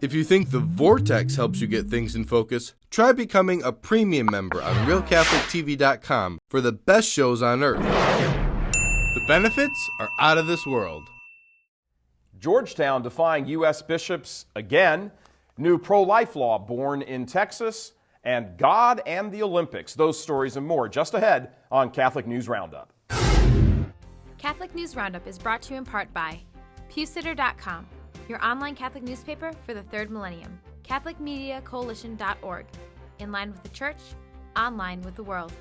If you think the Vortex helps you get things in focus, try becoming a premium member on RealCatholicTV.com for the best shows on earth. The benefits are out of this world. Georgetown defying U.S. bishops again, new pro-life law born in Texas, and God and the Olympics. Those stories and more just ahead on Catholic News Roundup. Catholic News Roundup is brought to you in part by PewSitter.com, your online Catholic newspaper for the third millennium, CatholicMediaCoalition.org, in line with the Church, online with the world.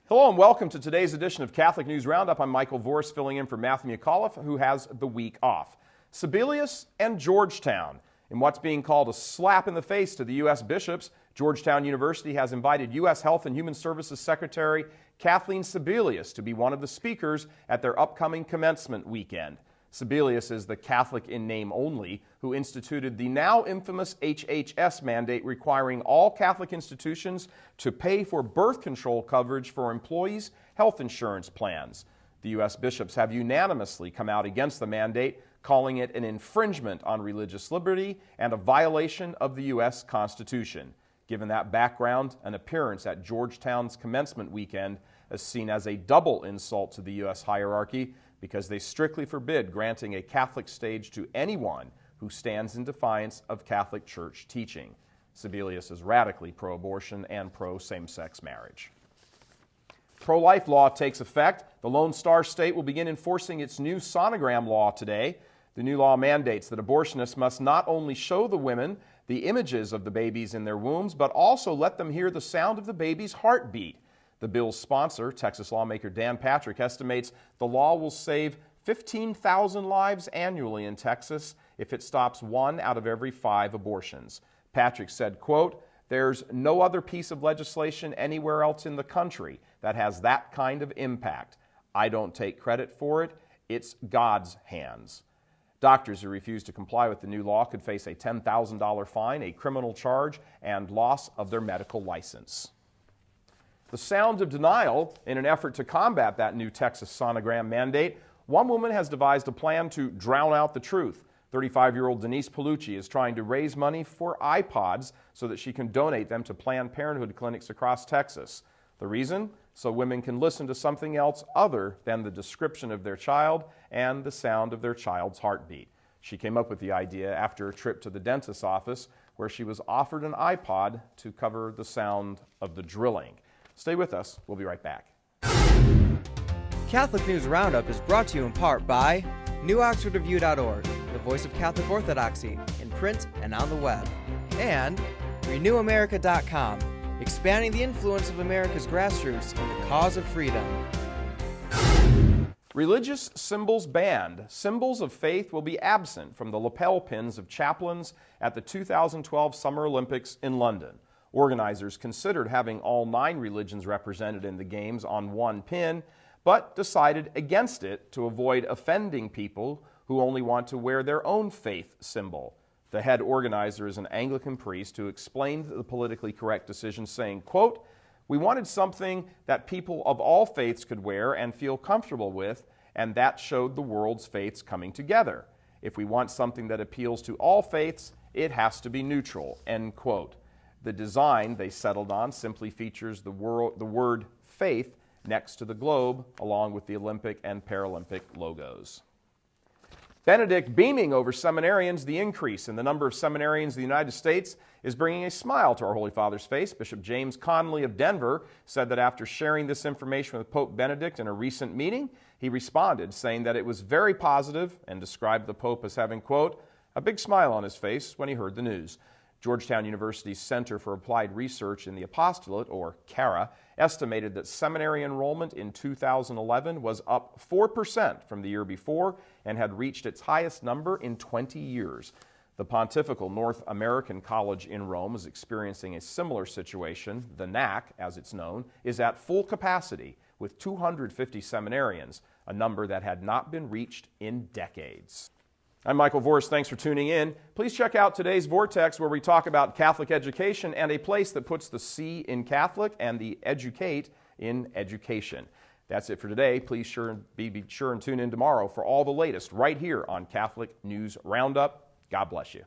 Hello and welcome to today's edition of Catholic News Roundup. I'm Michael Vorse, filling in for Matthew McAuliffe, who has the week off. Sebellius and Georgetown. In what's being called a slap in the face to the U.S. bishops, Georgetown University has invited U.S. Health and Human Services Secretary Kathleen Sebellius to be one of the speakers at their upcoming commencement weekend. Sebellius is the Catholic in name only who instituted the now infamous HHS mandate requiring all Catholic institutions to pay for birth control coverage for employees' health insurance plans. The U.S. bishops have unanimously come out against the mandate, calling it an infringement on religious liberty and a violation of the U.S. Constitution. Given that background, an appearance at Georgetown's commencement weekend is seen as a double insult to the U.S. hierarchy because they strictly forbid granting a Catholic stage to anyone who stands in defiance of Catholic Church teaching. Sebellius is radically pro-abortion and pro-same-sex marriage. Pro-life law takes effect. The Lone Star State will begin enforcing its new sonogram law today. The new law mandates that abortionists must not only show the women the images of the babies in their wombs, but also let them hear the sound of the baby's heartbeat. The bill's sponsor, Texas lawmaker Dan Patrick, estimates the law will save 15,000 lives annually in Texas if it stops 1 out of every 5 abortions. Patrick said, quote, "There's no other piece of legislation anywhere else in the country that has that kind of impact. I don't take credit for it. It's God's hands." Doctors who refuse to comply with the new law could face a $10,000 fine, a criminal charge, and loss of their medical license. The sound of denial. In an effort to combat that new Texas sonogram mandate, one woman has devised a plan to drown out the truth. 35-year-old Denise Palucci is trying to raise money for iPods so that she can donate them to Planned Parenthood clinics across Texas. The reason? So women can listen to something else other than the description of their child and the sound of their child's heartbeat. She came up with the idea after a trip to the dentist's office where she was offered an iPod to cover the sound of the drilling. Stay with us. We'll be right back. Catholic News Roundup is brought to you in part by NewOxfordReview.org, the voice of Catholic Orthodoxy, in print and on the web, and RenewAmerica.com, expanding the influence of America's grassroots in the cause of freedom. Religious symbols banned. Symbols of faith will be absent from the lapel pins of chaplains at the 2012 Summer Olympics in London. Organizers considered having all 9 religions represented in the Games on one pin, but decided against it to avoid offending people who only want to wear their own faith symbol. The head organizer is an Anglican priest who explained the politically correct decision, saying, quote, "We wanted something that people of all faiths could wear and feel comfortable with, and that showed the world's faiths coming together. If we want something that appeals to all faiths, it has to be neutral," end quote. The design they settled on simply features the word faith next to the globe, along with the Olympic and Paralympic logos. Benedict beaming over seminarians. The increase in the number of seminarians in the United States is bringing a smile to our Holy Father's face. Bishop James Conley of Denver said that after sharing this information with Pope Benedict in a recent meeting, he responded saying that it was very positive and described the Pope as having, quote, "a big smile on his face when he heard the news." Georgetown University's Center for Applied Research in the Apostolate, or CARA, estimated that seminary enrollment in 2011 was up 4% from the year before and had reached its highest number in 20 years. The Pontifical North American College in Rome is experiencing a similar situation. The NAC, as it's known, is at full capacity with 250 seminarians, a number that had not been reached in decades. I'm Michael Vorse. Thanks for tuning in. Please check out today's Vortex, where we talk about Catholic education and a place that puts the C in Catholic and the educate in education. That's it for today. Please be sure and tune in tomorrow for all the latest right here on Catholic News Roundup. God bless you.